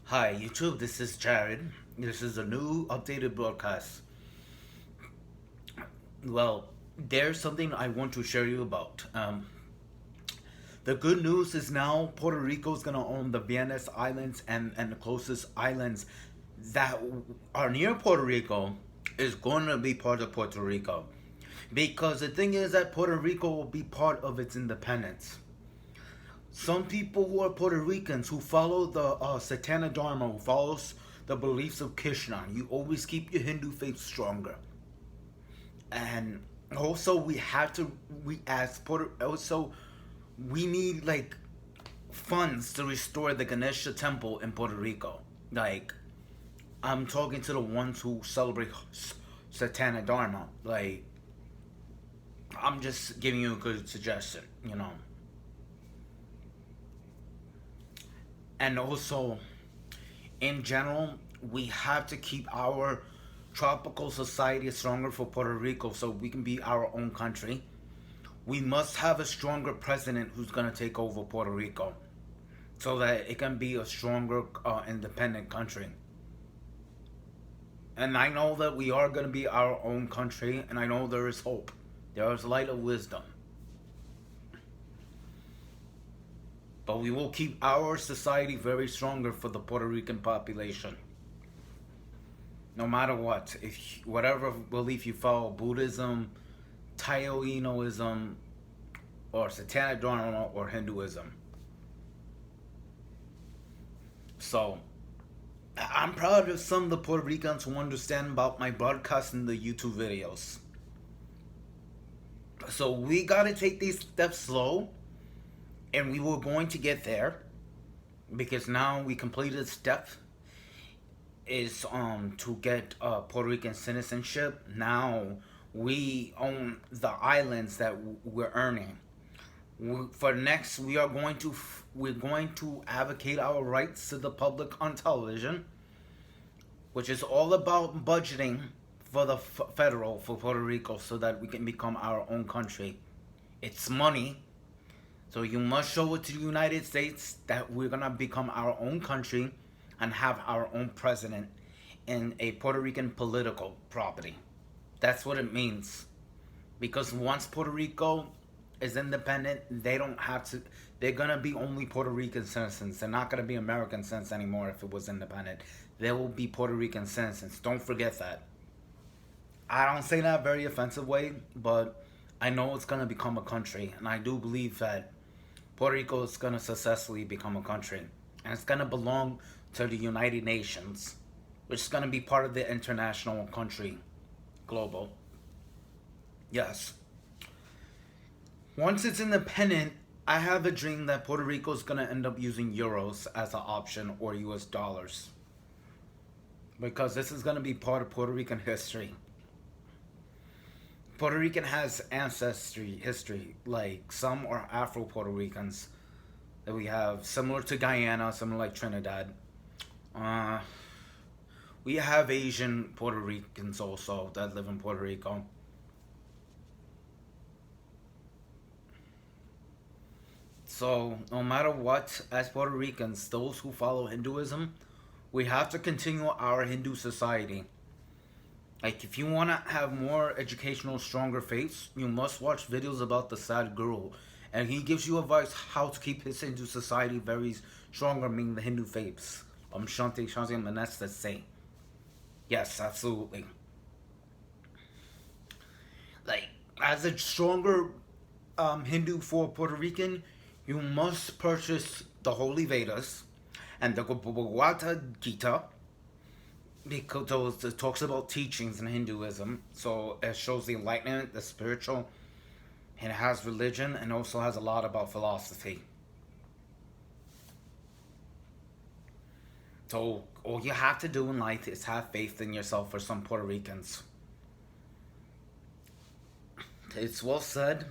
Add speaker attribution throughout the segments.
Speaker 1: Hi, YouTube, this is Jared. This is a new updated broadcast. Well, there's something I want to share you about. The good news is now Puerto Rico is going to own the Viennas Islands and the closest islands that are near Puerto Rico is going to be part of Puerto Rico. Because the thing is that Puerto Rico will be part of its independence. Some people who are Puerto Ricans who follow the Satana Dharma, who follows the beliefs of Krishna, you always keep your Hindu faith stronger. And also, we have to, we as Puerto, also, we need like funds to restore the Ganesha temple in Puerto Rico. Like, I'm talking to the ones who celebrate Satana Dharma. Like, I'm just giving you a good suggestion. And also, in general, we have to keep our tropical society stronger for Puerto Rico so we can be our own country. We must have a stronger president who's going to take over Puerto Rico so that it can be a stronger, independent country. And I know that we are going to be our own country, and I know there is hope. There is light of wisdom. But we will keep our society very stronger for the Puerto Rican population. No matter what, if whatever belief you follow, Buddhism, Taoism, or Satanic Dharma, or Hinduism. So, I'm proud of some of the Puerto Ricans who understand about my broadcasts and the YouTube videos. So we gotta take these steps slow, and we were going to get there because now we completed a step is to get Puerto Rican citizenship. Now we own the islands that we're earning. For next, we're going to advocate our rights to the public on television, which is all about budgeting for the federal for Puerto Rico so that we can become our own country. It's money. So you must show it to the United States that we're gonna become our own country and have our own president in a Puerto Rican political property. That's what it means. Because once Puerto Rico is independent, they don't have to. They're gonna be only Puerto Rican citizens. They're not gonna be American citizens anymore if it was independent. They will be Puerto Rican citizens. Don't forget that. I don't say that very offensive way, but I know it's gonna become a country, and I do believe that Puerto Rico is gonna successfully become a country, and it's gonna belong to the United Nations, which is gonna be part of the international country, global. Yes. Once it's independent, I have a dream that Puerto Rico is gonna end up using euros as an option or US dollars. Because this is gonna be part of Puerto Rican history. Puerto Rican has ancestry history, like some are Afro Puerto Ricans that we have, similar to Guyana, similar like Trinidad. Uh, we have Asian Puerto Ricans also that live in Puerto Rico. So, no matter what, as Puerto Ricans, those who follow Hinduism, we have to continue our Hindu society. Like, if you want to have more educational, stronger faiths, you must watch videos about the Sadhguru. And he gives you advice how to keep his Hindu society very stronger, meaning the Hindu faiths. Shanti, Shanti, and that's the same. Yes, absolutely. Like, as a stronger Hindu for Puerto Rican, you must purchase the Holy Vedas and the Bhagavad Gita because it talks about teachings in Hinduism. So it shows the enlightenment, the spiritual, and it has religion and also has a lot about philosophy. So all you have to do in life is have faith in yourself for some Puerto Ricans. It's well said,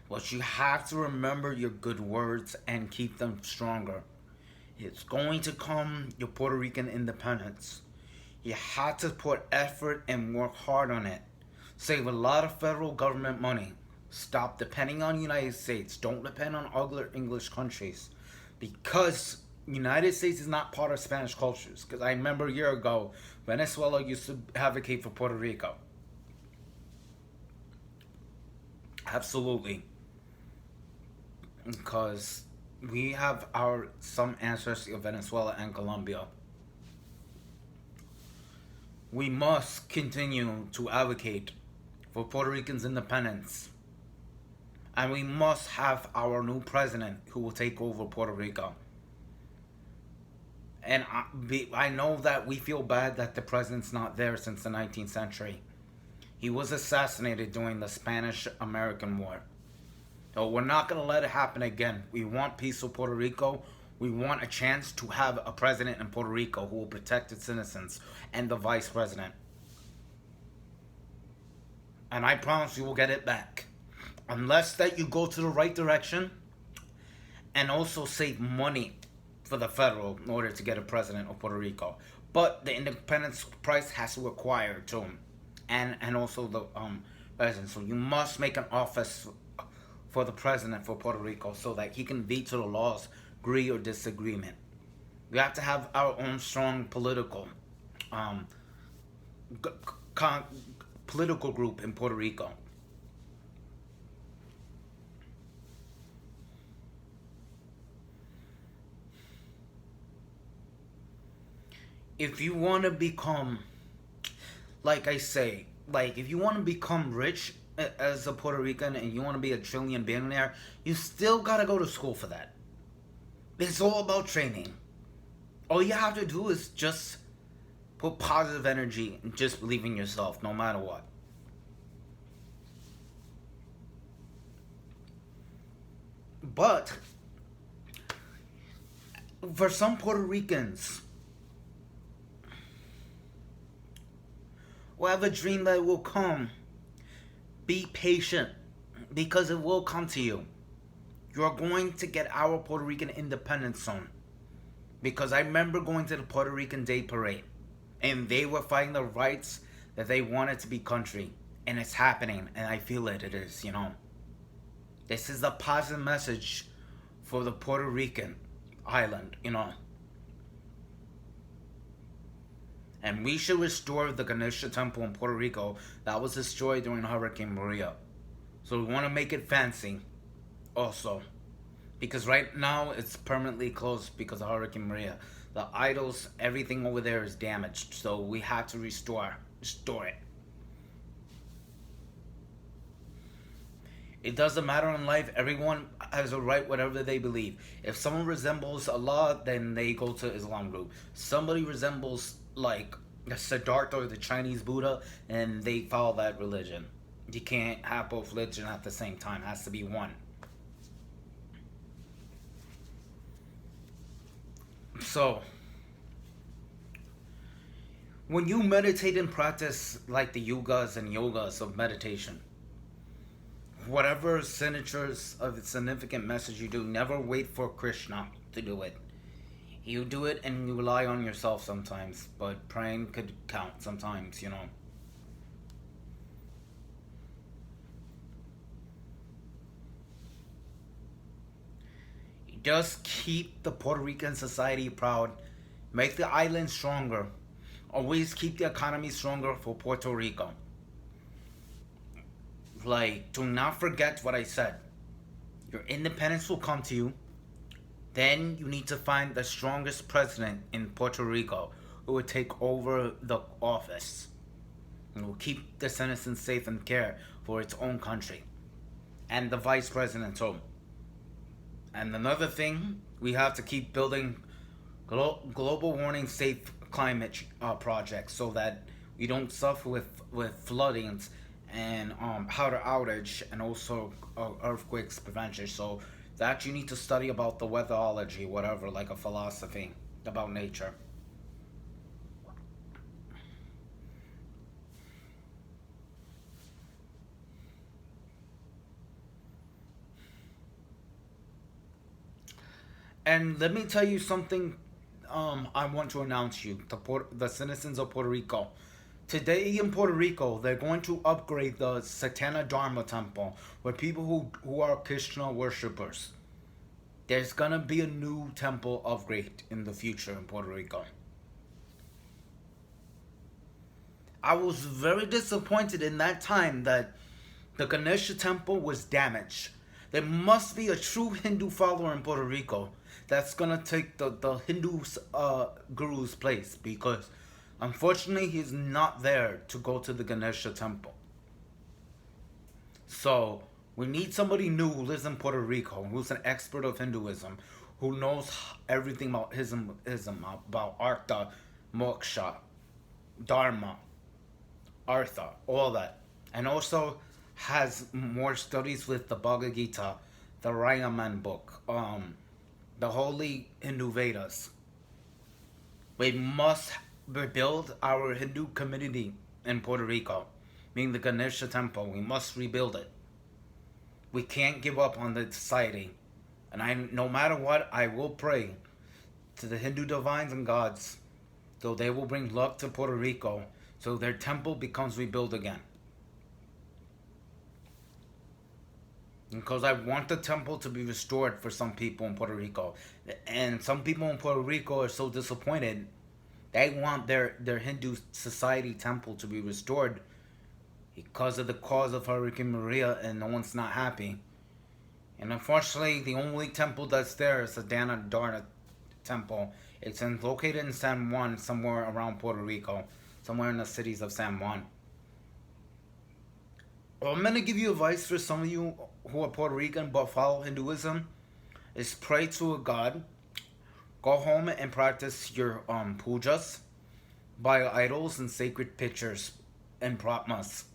Speaker 1: but you have to remember your good words and keep them stronger. It's going to come your Puerto Rican independence. You have to put effort and work hard on it. Save a lot of federal government money. Stop depending on the United States. Don't depend on other English countries. Because United States is not part of Spanish cultures. Because I remember a year ago, Venezuela used to advocate for Puerto Rico. Absolutely. Because we have our some ancestry of Venezuela and Colombia. We must continue to advocate for Puerto Ricans' independence. And we must have our new president who will take over Puerto Rico. And I know that we feel bad that the president's not there since the 19th century. He was assassinated during the Spanish American War. So we're not going to let it happen again. We want peace for Puerto Rico. We want a chance to have a president in Puerto Rico who will protect its citizens and the vice president. And I promise you will get it back. Unless that you go to the right direction and also save money for the federal in order to get a president of Puerto Rico. But the independence price has to acquire too. And also the president. So you must make an office for the president for Puerto Rico so that he can veto the laws, agree or disagreement. We have to have our own strong um, political group in Puerto Rico. If you want to become, like I say, like if you want to become rich as a Puerto Rican and you want to be a trillion billionaire, you still gotta go to school for that. It's all about training. All you have to do is just put positive energy and just believe in yourself no matter what. But for some Puerto Ricans who have a dream that will come, be patient because it will come to you. You're going to get our Puerto Rican independence soon. Because I remember going to the Puerto Rican Day Parade and they were fighting the rights that they wanted to be country. And it's happening and I feel it is. This is a positive message for the Puerto Rican island. And we should restore the Ganesha temple in Puerto Rico that was destroyed during Hurricane Maria. So we want to make it fancy also. Because right now it's permanently closed because of Hurricane Maria. The idols, everything over there is damaged. So we have to restore it. It doesn't matter in life. Everyone has a right whatever they believe. If someone resembles Allah, then they go to Islam group. Somebody resembles like the Siddhartha or the Chinese Buddha, and they follow that religion. You can't have both religions at the same time. It has to be one. So, when you meditate and practice like the yugas and yogas of meditation, whatever signatures of significant message you do, never wait for Krishna to do it. You do it and you rely on yourself sometimes, but praying could count sometimes. Just keep the Puerto Rican society proud. Make the island stronger. Always keep the economy stronger for Puerto Rico. Like, do not forget what I said. Your independence will come to you. Then you need to find the strongest president in Puerto Rico who will take over the office and will keep the citizens safe and care for its own country. And the vice president too. And another thing, we have to keep building global warming safe climate projects so that we don't suffer with floodings and power outage and also earthquakes prevention. So that you need to study about the weatherology, whatever, like a philosophy about nature. And let me tell you something. I want to announce you, the citizens of Puerto Rico. Today in Puerto Rico, they're going to upgrade the Satana Dharma Temple with people who are Krishna worshippers. There's gonna be a new temple upgrade in the future in Puerto Rico. I was very disappointed in that time that the Ganesha temple was damaged. There must be a true Hindu follower in Puerto Rico that's gonna take the Hindu guru's place, because unfortunately he's not there to go to the Ganesha temple. So we need somebody new who lives in Puerto Rico, who's an expert of Hinduism, who knows everything about ism, about Artha, Moksha, Dharma, Artha, all that. And also has more studies with the Bhagavad Gita, the Rayaman book, the holy Hindu Vedas. We must rebuild our Hindu community in Puerto Rico, meaning the Ganesha temple. We must rebuild it. We can't give up on the society. And no matter what, I will pray to the Hindu divines and gods, so they will bring luck to Puerto Rico, so their temple becomes rebuilt again. Because I want the temple to be restored for some people in Puerto Rico. And some people in Puerto Rico are so disappointed. They want their Hindu society temple to be restored because of the cause of Hurricane Maria, and no one's not happy. And unfortunately, the only temple that's there is the Dana Darna temple. It's located in San Juan, somewhere around Puerto Rico, somewhere in the cities of San Juan. Well, I'm going to give you advice for some of you who are Puerto Rican but follow Hinduism, is pray to a god, go home and practice your pujas, buy idols and sacred pictures and pratmas,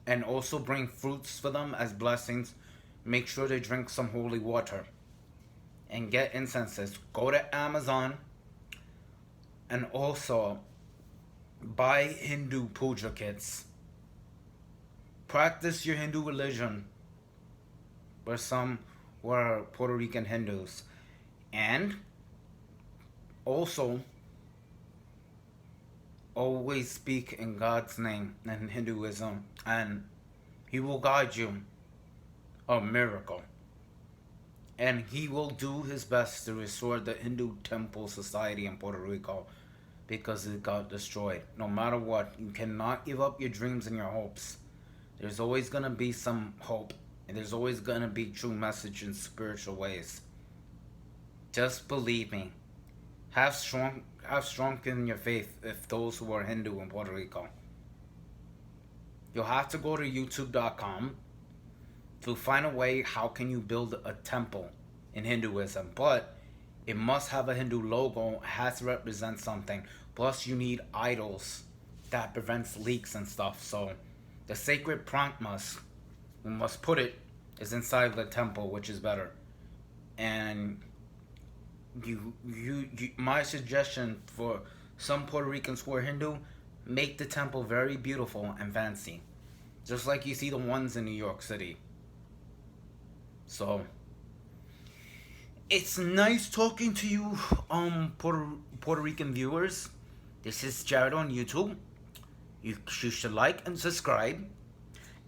Speaker 1: and also bring fruits for them as blessings. Make sure they drink some holy water and get incenses. Go to Amazon and also buy Hindu puja kits. Practice your Hindu religion with some who are Puerto Rican Hindus. And also always speak in God's name in Hinduism, and He will guide you a miracle. And He will do His best to restore the Hindu temple society in Puerto Rico, because it got destroyed. No matter what, you cannot give up your dreams and your hopes. There's always going to be some hope, and there's always going to be true message in spiritual ways. Just believe me. Have strong in your faith if those who are Hindu in Puerto Rico. You'll have to go to youtube.com to find a way how can you build a temple in Hinduism. But it must have a Hindu logo, it has to represent something. Plus you need idols that prevents leaks and stuff. So the sacred pratmas, we must put it, is inside the temple, which is better. And my suggestion for some Puerto Ricans who are Hindu, make the temple very beautiful and fancy, just like you see the ones in New York City. So it's nice talking to you, Puerto Rican viewers. This is Jared on YouTube. You should like and subscribe,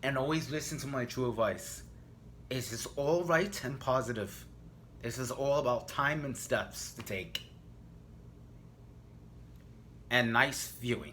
Speaker 1: and always listen to my true advice. This is all right and positive. This is all about time and steps to take. And nice viewing.